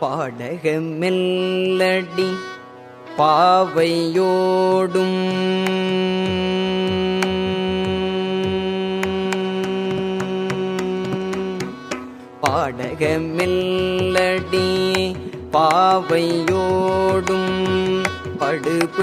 பாடக மெல்லடி பாவையோடும் பாடக மெல்லடி பாவையோடும் படுபிணக்காடிடம்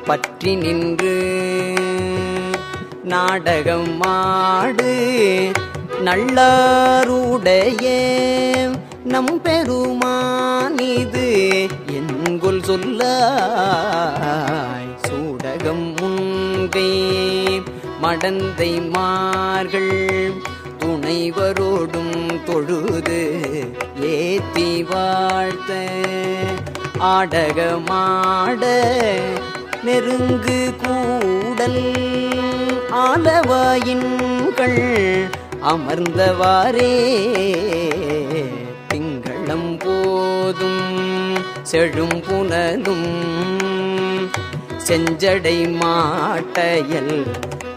பற்றி நின்று நாடகம் மாடு நல்லாருடைய நம் பெருமானிது என்கொல் சொல்லாய். சூடகம் முன்கை மடந்தை மார்கள் துணைவரோடும் தொழுது ஏத்தி வாழ்த்த ஆடகமாட நெருங்கு கூடல் ஆலவாயின்கள் அமர்ந்தவாறே திங்களம் போதும் செழும் புனலும் செஞ்சடை மாட்டையல்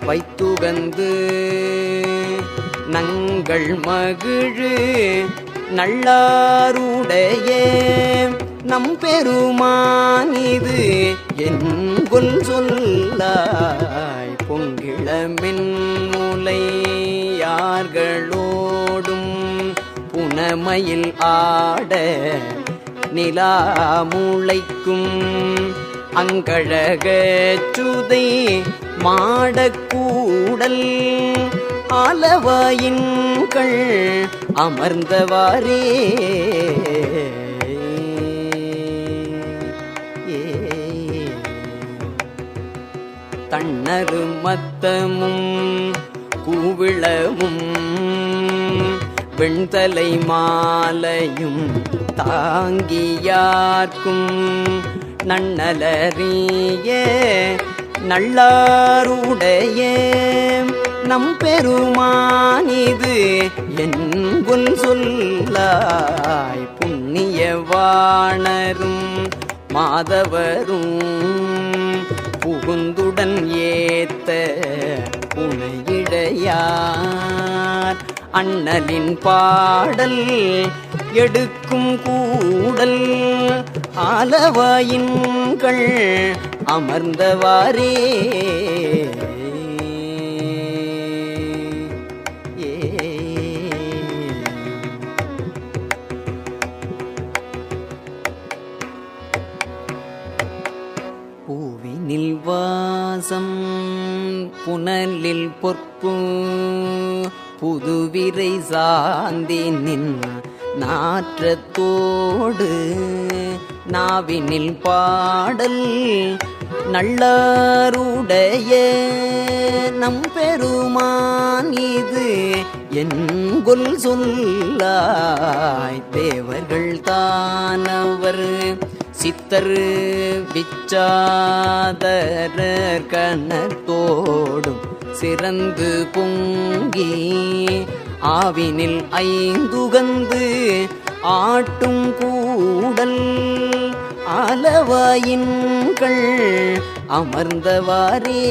வைத்துகந்து நங்கள் மகிழு நல்லாருடைய நம் பெருமானிது என்கொல் சொல்லாய். பொங்கிளமென் முலையார்களோடும் புனமயில் ஆட நிலா முளைக்கும் அங்கழகச்சுதை மாடக்கூடல் ஆலவாயின்கள் அமர்ந்தவாறே தண்ணறு மத்தமும் கூவிளமும் வெண்தலை மாலையும் தாங்கியார்க்கும் நன்னலறிய நல்லாருடைய நம் பெருமானிது என்கொல் சொல்லாய். புண்ணிய வாணரும் மாதவரும் புகுந்துடன் ஏத்த புனையிடையார் அண்ணலின் பாடல் எடுக்கும் கூடல் ஆலவாயின்கள் அமர்ந்தவாறே பூவினில் வாசம் புனலில் பொற்பு புதுவிரை சாந்தினின் நாற்றத்தோடு நாவினில் பாடல் நல்லாருடைய நம் பெருமானிது என்கொல் சொல்லாய். தேவர்கள் தானவர் சித்தர் விச்சாதரர் கணத்தோடும் சிறந்து பொங்கி ஆவினில் ஐந்துகந்து ஆட்டும் கூடல் ஆலவாயின்கள் அமர்ந்தவாறே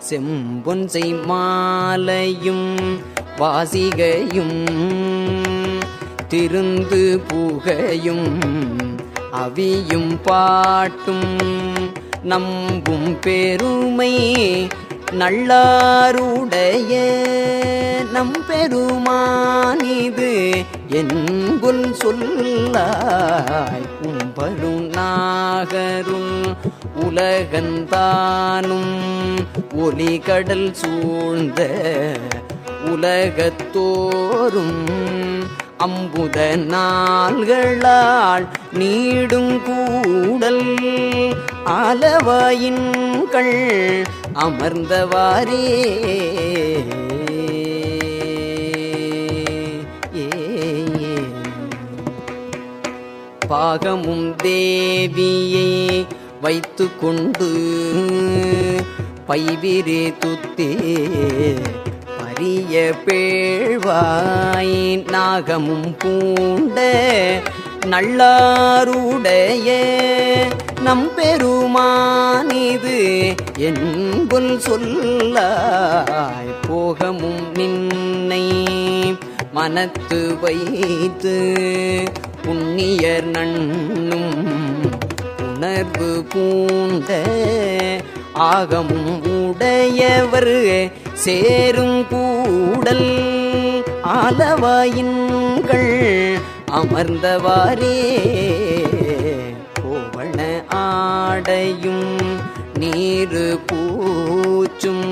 செம்பொன்சை மாலையும் வாசிகையும் திருந்து புகையும் அவியும் பாட்டும் நம்பும் பெருமை நல்லாருடைய நம் பெருமானிது என்கொல் சொல்லாய். கும்பரும் நாகரும் உலகந்தானும் ஒலி கடல் சூழ்ந்த உலகத்தோறும் அம்புத நாள்களால் நீடும் கூடல் ஆலவாயின்கள் அமர்ந்தவாறே பாகமும் தேவியை வைத்து கொண்டு பைவிரே துத்தே பரிய பேழ்வாய் நாகமும் பூண்ட நல்லாருடைய நம் பெருமானிது என்பொல் சொல்லாய் போகமும் நின்னை மனத்து வைத்து புண்ணியர் நண்ணும் உணர்வு பூண்ட ஆகமும் உடையவர் சேரும் கூடல் ஆலவாயின்கள் அமர்ந்தவாறே கோவண ஆடையும் நீரு பூச்சும்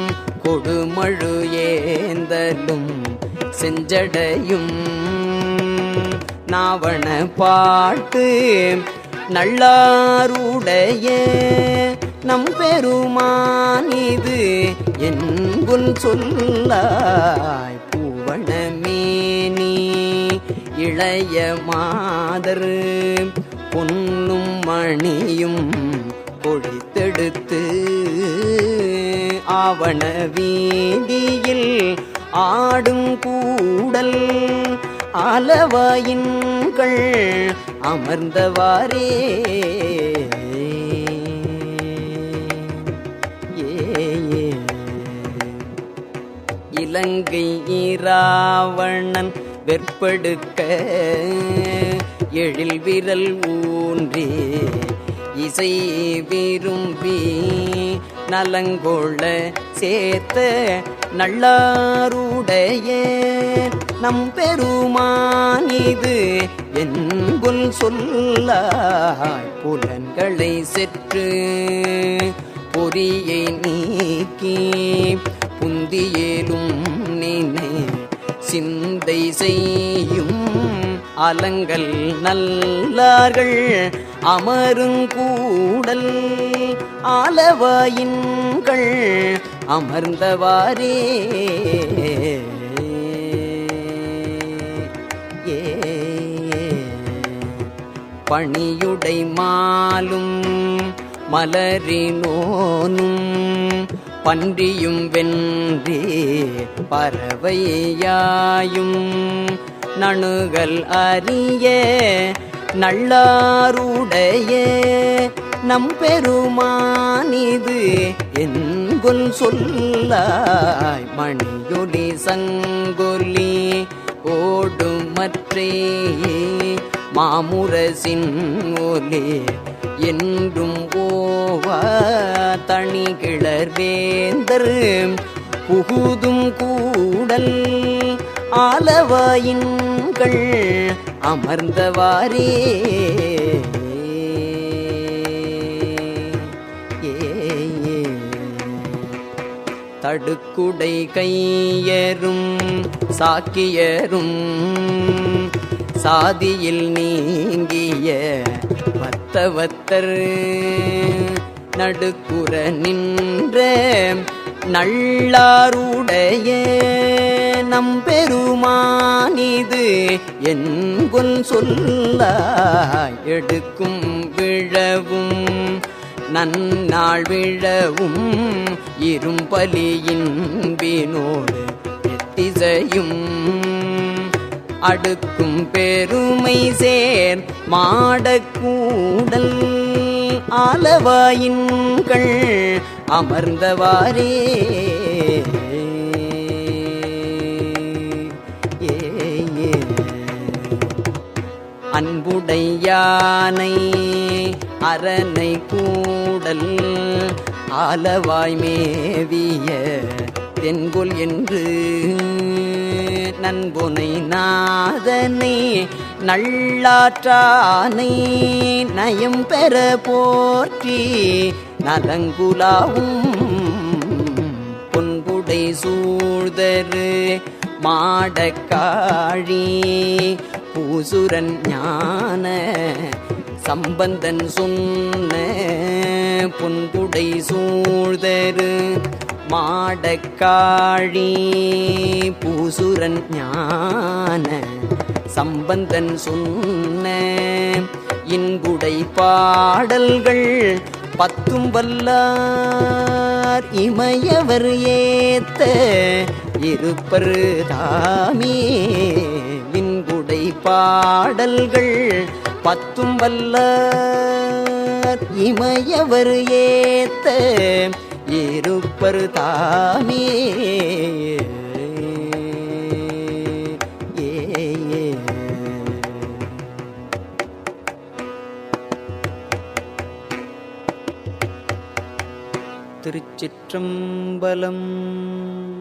கொடுமழு ஏந்தலும் செஞ்சடையும் நாவண பாட்டு நல்லாருடைய நம் பெருமான் இது என்பொல் சொல்லாய் பூவணமேனி இளைய மாதர் பொன்னும் மணியும் கொழித்தெடுத்து ஆவண வீதியில் ஆடும் கூடல் ஆலவாயின்கள் அமர்ந்தவாறே இலங்கை இராவணன் வெற்படுக்க எழில் விரல் ஊன்றி இசை விரும்பி நலங்கொள்ள சேர்த்த நல்லாருடைய நம் பெருமான் இது என்பொல் சொல்லாய் புலன்களை செற்று பொறியை நீக்கி புந்தியேலும் நினை சிந்தை செய்யும் அலங்கள் நல்லார்கள் அமருங்கூடல் ஆலவாயின்கள் அமர்ந்தவாறே பணியுடை மாலும் மலரினோனும் பன்றியும் வென்றே பறவையாயும் நணுகல் அறிய நல்லாருடைய நம் பெருமான் இது என்பொல் சொல்லாய் மணியொலி சங்கொலி ஓடும் மற்றே மாமுரசின் ஒலி என்றும் ஓவா தணிகிளர் வேந்தர் புகுதும் கூடல் ஆலவாயின்கள் அமர்ந்தவாறே தடுக்குடை கையரும் சாக்கியரும் சாதியில் நீங்கிய வத்தவத்தர் நடுக்குற நின்ற நல்லாருடைய நம் பெருமான் இது என்பொல் சொல்லாய் எடுக்கும் விழவும் நன்னாள் விழவும் இரும்பலியின் வினோடு எத்திசையும் அடுக்கும் பெருமை சேர் மாடக்கூடல் ஆலவாயின்கள் அமர்ந்தவாறே அன்புடையானை அரணை கூடல் ஆலவாய் மேவிய தென்கொல் என்று நண்புனை நாதனை நல்லாற்றானை நயம் பெற போற்றி நலங்குலாவும் பொன்புடை சூழ்தரு மாடக்காழி பூசுரன் ஞான சம்பந்தன் சொன்ன பொன்புடை சூழ்தரு மாடக்காழி பூசுரன் ஞான சம்பந்தன் சொன்ன இன்புடை பாடல்கள் பத்தும் வல்லார் இமையவர் ஏத்த இருப்பர் தாமே இன்புடை பாடல்கள் பத்தும் வல்லார் இமையவர் ஏத்த இருப்பரு தாமே. திருச்சிற்றம்பலம்.